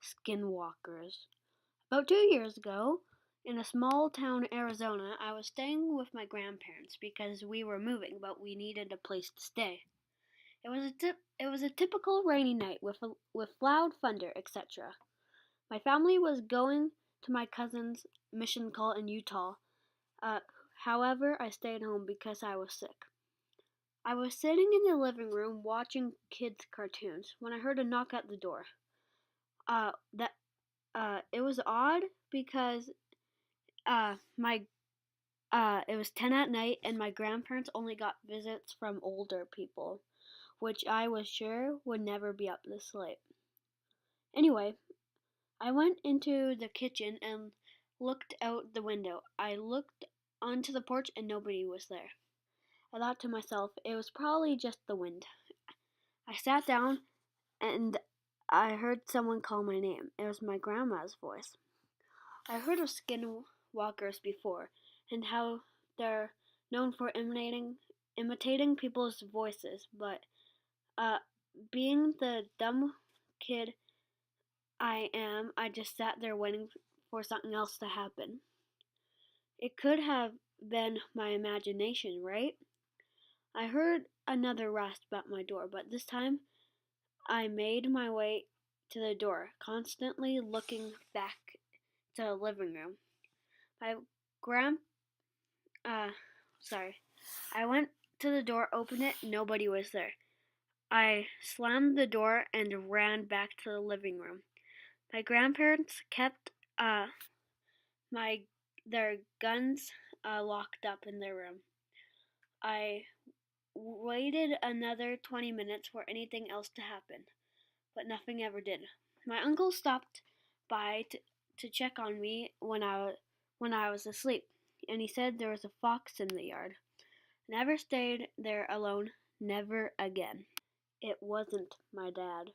Skinwalkers. About 2 years ago, in a small town, Arizona, I was staying with my grandparents because we were moving, but we needed a place to stay. It was a typical rainy night with loud thunder, etc. My family was going to my cousin's mission call in Utah. Uh, However, I stayed home because I was sick. I was sitting in the living room watching kids' cartoons when I heard a knock at the door. That It was odd because my it was 10 at night and my grandparents only got visits from older people, which I was sure would never be up this late. Anyway, I went into the kitchen and looked out the window. I looked onto the porch and nobody was there. I thought to myself, it was probably just the wind. I sat down and I heard someone call my name. It was my grandma's voice. I heard of skinwalkers before and how they're known for imitating people's voices, but uh, being the dumb kid I am, I just sat there waiting for something else to happen. It could have been my imagination, right? I heard another rasp at my door, but this time I made my way to the door, constantly looking back to the living room. My grand uh sorry. I went to the door, opened it, nobody was there. I slammed the door and ran back to the living room. My grandparents kept my their guns locked up in their room. I waited another 20 minutes for anything else to happen, but nothing ever did. My uncle stopped by to check on me when I was asleep, and he said there was a fox in the yard. Never stayed there alone, never again. It wasn't my dad.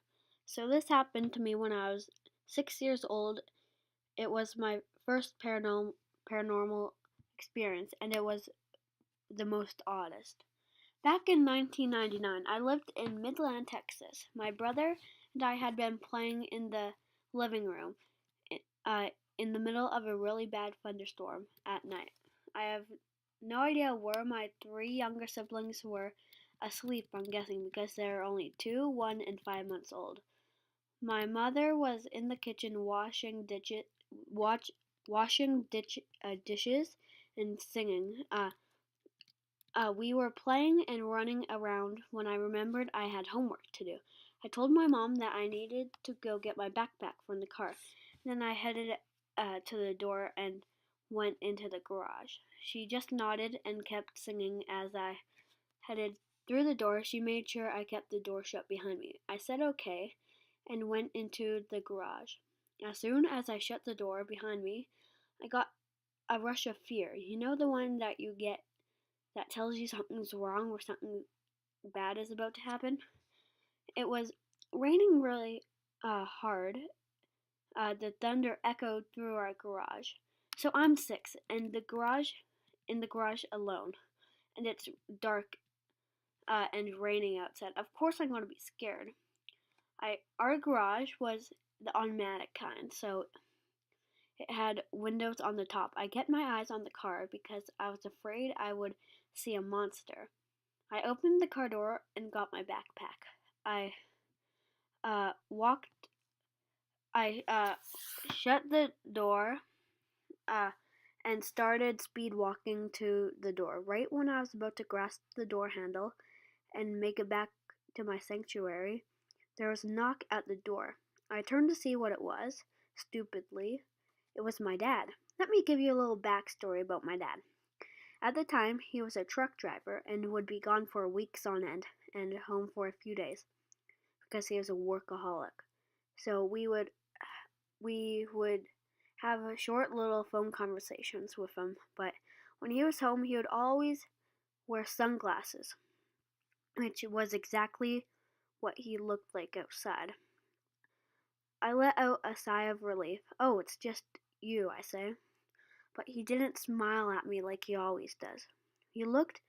So this happened to me when I was 6 years old. It was my first paranormal experience, and it was the most oddest. Back in 1999, I lived in Midland, Texas. My brother and I had been playing in the living room uh, in the middle of a really bad thunderstorm at night. I have no idea where my three younger siblings were asleep, I'm guessing, because they're only 2, 1, and 5 months old. My mother was in the kitchen dishes and singing. We were playing and running around when I remembered I had homework to do. I told my mom that I needed to go get my backpack from the car. Then I headed to the door and went into the garage. She just nodded and kept singing as I headed through the door. She made sure I kept the door shut behind me. I said okay and went into the garage. As soon as I shut the door behind me, I got a rush of fear. You know, the one that you get that tells you something's wrong or something bad is about to happen? It was raining really hard. The thunder echoed through our garage. So I'm 6 and in the garage alone, and it's dark and raining outside. Of course I'm going to be scared. Our garage was the automatic kind, so it had windows on the top. I kept my eyes on the car because I was afraid I would see a monster. I opened the car door and got my backpack. I walked. I shut the door uh, and started speed walking to the door. Right when I was about to grasp the door handle and make it back to my sanctuary, there was a knock at the door. I turned to see what it was. Stupidly, it was my dad. Let me give you a little backstory about my dad. At the time, he was a truck driver and would be gone for weeks on end and home for a few days because he was a workaholic. So we would have a short little phone conversations with him, but when he was home, he would always wear sunglasses, which was exactly what he looked like outside. I let out a sigh of relief. Oh, it's just you, I say. But he didn't smile at me like he always does. He looked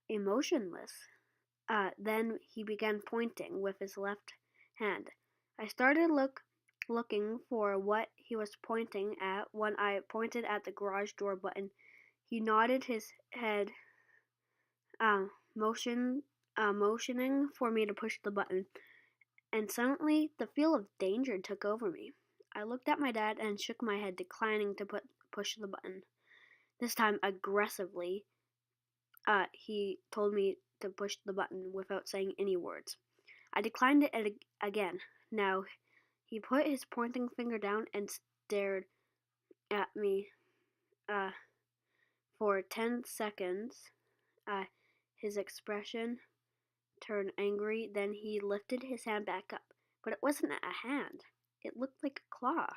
emotionless. Then he began pointing with his left hand. I started to look looking for what he was pointing at when I pointed at the garage door button. He nodded his head, uh, motion, motioning for me to push the button, and suddenly the feel of danger took over me. I looked at my dad and shook my head, declining to push the button. This time aggressively, he told me to push the button without saying any words. I declined it again. Now, he put his pointing finger down and stared at me for 10 seconds. His expression turned angry, then he lifted his hand back up. But it wasn't a hand. It looked like a claw.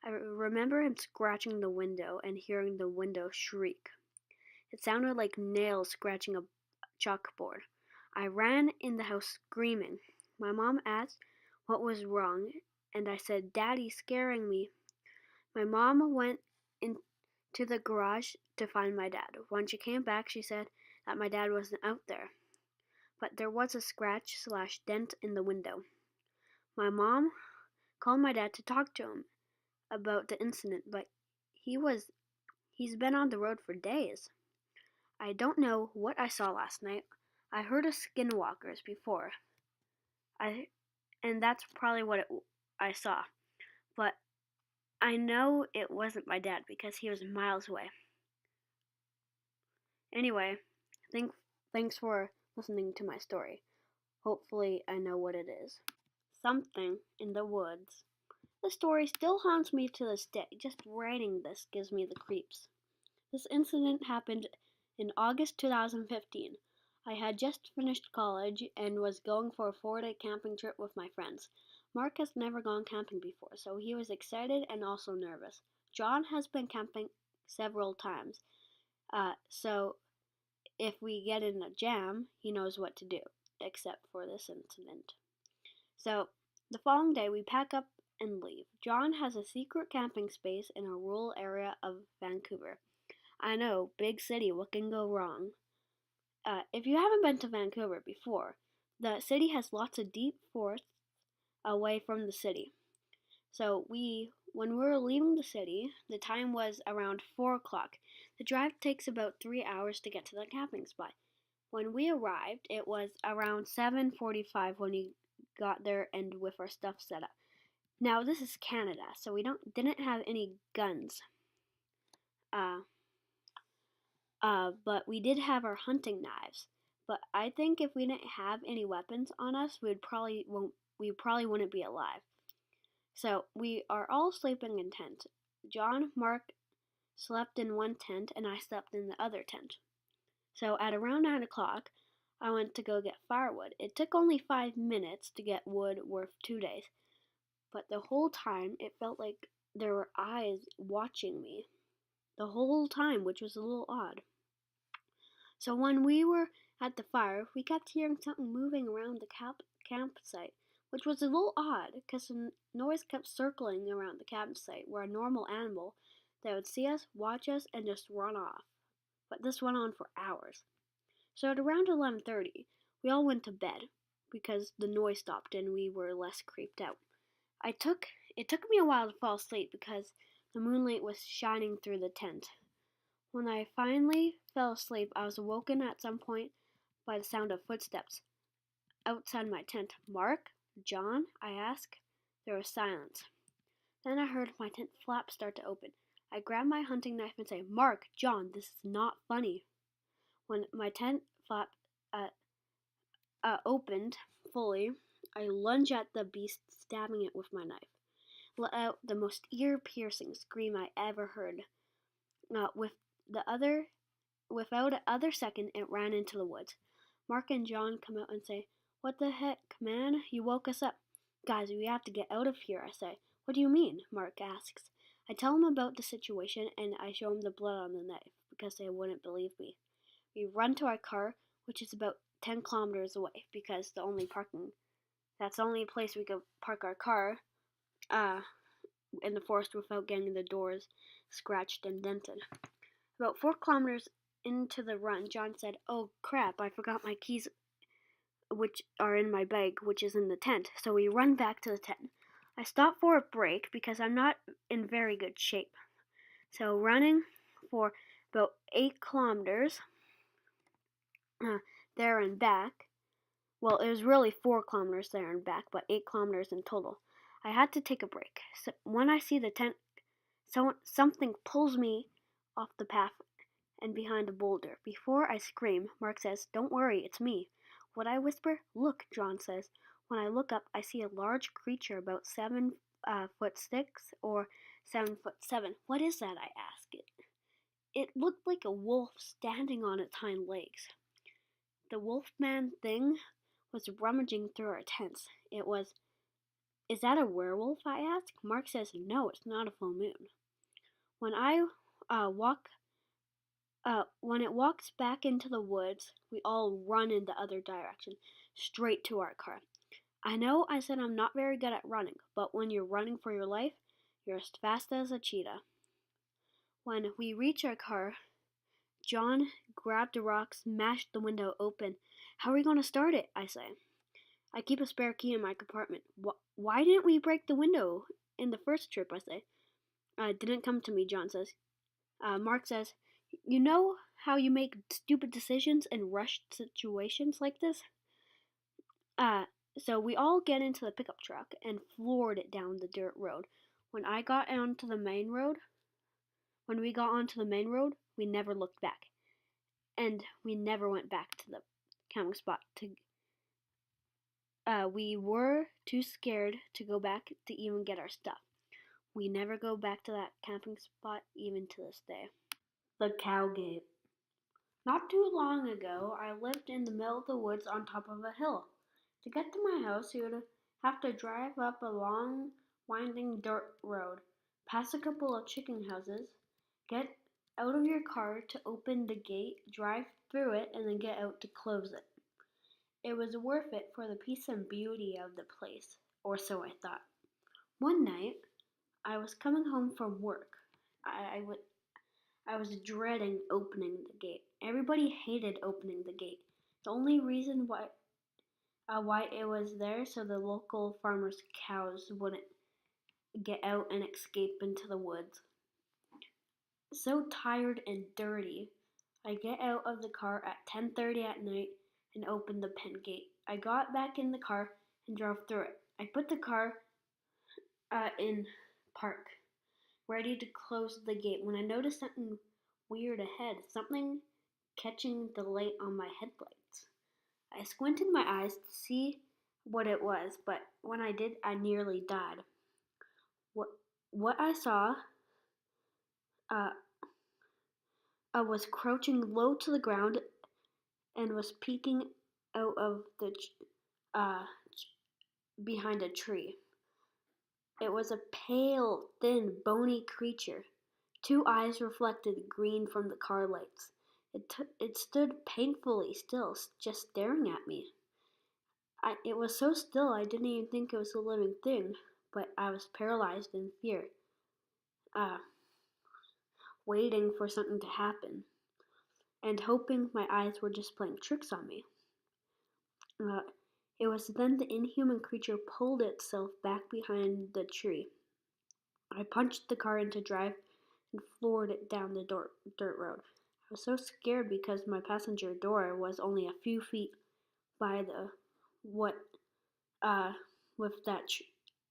I remember him scratching the window and hearing the window shriek. It sounded like nails scratching a chalkboard. I ran in the house screaming. My mom asked what was wrong, and I said, "Daddy's scaring me." My mom went into the garage to find my dad. When she came back, she said that my dad wasn't out there, but there was a scratch/dent in the window. My mom called my dad to talk to him about the incident, but he's been on the road for days. I don't know what I saw last night. I heard of skinwalkers before. And that's probably what I saw. But I know it wasn't my dad because he was miles away. Anyway, thanks for listening to my story. Hopefully I know what it is. Something in the woods. The story still haunts me to this day. Just writing this gives me the creeps. This incident happened in August 2015. I had just finished college and was going for a 4-day camping trip with my friends. Mark has never gone camping before, so he was excited and also nervous. John has been camping several times, so if we get in a jam, he knows what to do, except for this incident. So, the following day, we pack up and leave. John has a secret camping space in a rural area of Vancouver. I know, big city, what can go wrong? If you haven't been to Vancouver before, the city has lots of deep forests away from the city. So when we were leaving the city, the time was around 4 o'clock. The drive takes about 3 hours to get to the camping spot. When we arrived, it was around 7:45 when we got there and with our stuff set up. Now this is Canada, so we didn't have any guns. But we did have our hunting knives. But I think if we didn't have any weapons on us, we probably wouldn't be alive. So we are all sleeping in tents. John, Mark slept in one tent, and I slept in the other tent. So at around 9 o'clock, I went to go get firewood. It took only 5 minutes to get wood worth 2 days. But the whole time, it felt like there were eyes watching me. The whole time, which was a little odd. So when we were at the fire, we kept hearing something moving around the campsite, which was a little odd because the noise kept circling around the campsite where a normal animal that would see us, watch us, and just run off. But this went on for hours. So at around 11:30, we all went to bed because the noise stopped and we were less creeped out. It took me a while to fall asleep because the moonlight was shining through the tent. When I finally fell asleep, I was awoken at some point by the sound of footsteps outside my tent. "Mark? John?" I asked. There was silence. Then I heard my tent flap start to open. I grabbed my hunting knife and said, "Mark, John, this is not funny." When my tent flap opened fully, I lunged at the beast, stabbing it with my knife. Let out the most ear-piercing scream I ever heard. Without another second, it ran into the woods. Mark and John come out and say, "What the heck, man? You woke us up." "Guys, we have to get out of here," I say. "What do you mean?" Mark asks. I tell him about the situation and I show him the blood on the knife because they wouldn't believe me. We run to our car, which is about 10 kilometers away because that's the only place we could park our car in the forest without getting the doors scratched and dented. About 4 kilometers into the run, John said, "Oh crap, I forgot my keys, which are in my bag, which is in the tent." So we run back to the tent. I stopped for a break because I'm not in very good shape. So running for about 8 kilometers there and back. Well, it was really 4 kilometers there and back, but 8 kilometers in total. I had to take a break. So when I see the tent, something pulls me off the path and behind a boulder. Before I scream, Mark says, "Don't worry, it's me." What I whisper? "Look," John says. When I look up, I see a large creature about 7'6" or 7'7". What is that? I ask it. It looked like a wolf standing on its hind legs. The wolfman thing was rummaging through our tents. It was, "Is that a werewolf?" I ask. Mark says, "No, it's not a full moon." When I when it walks back into the woods, we all run in the other direction, straight to our car. I know I said I'm not very good at running, but when you're running for your life, you're as fast as a cheetah. When we reach our car, John grabbed a rock, smashed the window open. "How are we going to start it?" I say. "I keep a spare key in my compartment." Why didn't we break the window in the first trip?" I say. "It didn't come to me," John says. Mark says, "You know how you make stupid decisions in rushed situations like this?" So we all get into the pickup truck and floored it down the dirt road. When we got onto the main road, we never looked back. And we never went back to the camping spot. We were too scared to go back to even get our stuff. We never go back to that camping spot even to this day. The Cowgate. Not too long ago, I lived in the middle of the woods on top of a hill. To get to my house, you would have to drive up a long, winding dirt road, past a couple of chicken houses, get out of your car to open the gate, drive through it, and then get out to close it. It was worth it for the peace and beauty of the place, or so I thought. One night, I was coming home from work. I was dreading opening the gate. Everybody hated opening the gate. The only reason why it was there so the local farmers' cows wouldn't get out and escape into the woods. So tired and dirty, I get out of the car at 10:30 at night and open the pen gate. I got back in the car and drove through it. I put the car in park, ready to close the gate when I noticed something weird ahead, something catching the light on my headlights. I squinted my eyes to see what it was, but when I did, I nearly died. What what I saw uh, was crouching low to the ground and was peeking out of the uh, behind a tree. It was a pale, thin, bony creature. Two eyes reflected green from the car lights. It stood painfully still, just staring at me. It was so still I didn't even think it was a living thing, but I was paralyzed in fear, uh, waiting for something to happen, and hoping my eyes were just playing tricks on me. Uh, it was then the inhuman creature pulled itself back behind the tree. I punched the car into drive and floored it down the dirt road. I was so scared because my passenger door was only a few feet by the what uh with that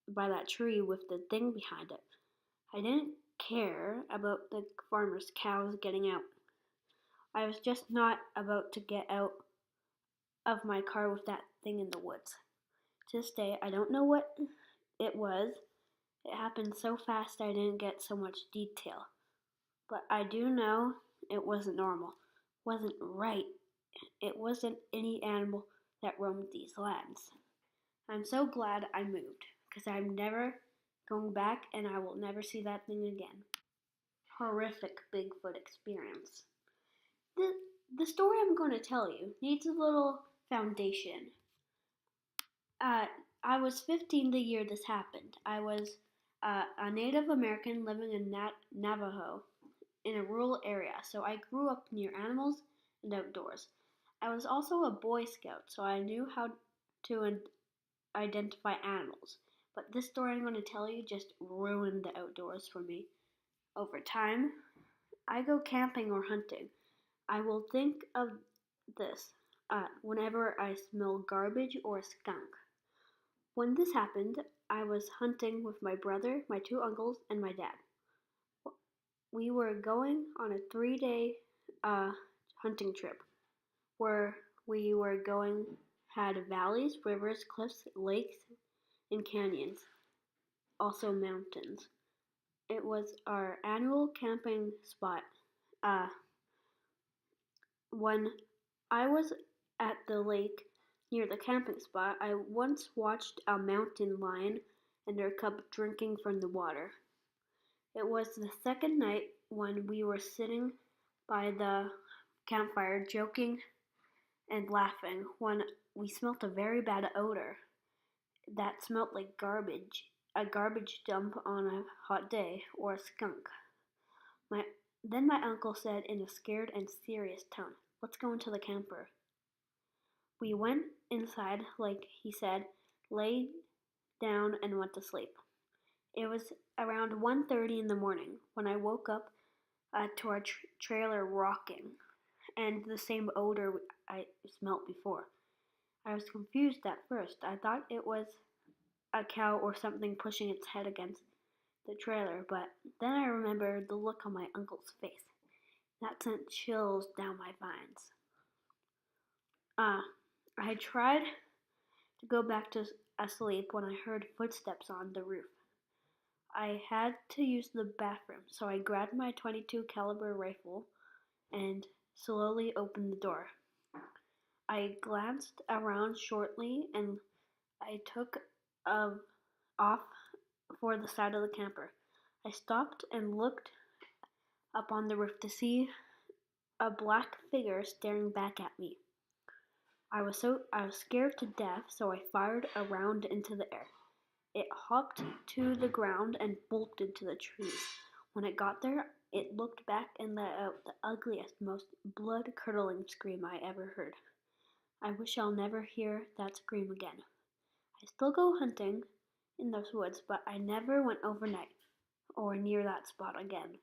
by that tree with the thing behind it. I didn't care about the farmer's cows getting out. I was just not about to get out of my car with that thing in the woods. To this day, I don't know what it was. It happened so fast I didn't get so much detail. But I do know it wasn't normal, wasn't right. It wasn't any animal that roamed these lands. I'm so glad I moved, because I'm never going back and I will never see that thing again. Horrific Bigfoot experience. The, the story I'm going to tell you needs a little foundation. Uh, I was 15 the year this happened. I was a Native American living in Navajo in a rural area, so I grew up near animals and outdoors. I was also a Boy Scout, so I knew how to identify animals, but this story I'm going to tell you just ruined the outdoors for me. Over time, I go camping or hunting. I will think of this whenever I smell garbage or a skunk. When this happened, I was hunting with my brother, my two uncles, and my dad. We were going on a 3 day uh, hunting trip where we were going had valleys, rivers, cliffs, lakes, and canyons, also mountains. It was our annual camping spot. Uh, when I was at the lake near the camping spot, I once watched a mountain lion and their cub drinking from the water. It was the second night when we were sitting by the campfire joking and laughing when we smelt a very bad odor that smelt like garbage, a garbage dump on a hot day, or a skunk. My, then my uncle said in a scared and serious tone, "Let's go into the camper." We went inside, like he said, lay down and went to sleep. It was around 1:30 in the morning when I woke up to our trailer rocking and the same odor I smelt before. I was confused at first. I thought it was a cow or something pushing its head against the trailer, but then I remembered the look on my uncle's face. That sent chills down my spines. Uh, I tried to go back to asleep when I heard footsteps on the roof. I had to use the bathroom, so I grabbed my 22 caliber rifle and slowly opened the door. I glanced around shortly and I took off for the side of the camper. I stopped and looked up on the roof to see a black figure staring back at me. I was scared to death, so I fired a round into the air. It hopped to the ground and bolted to the trees. When it got there, it looked back and let out the ugliest, most blood-curdling scream I ever heard. I wish I'll never hear that scream again. I still go hunting in those woods, but I never went overnight or near that spot again.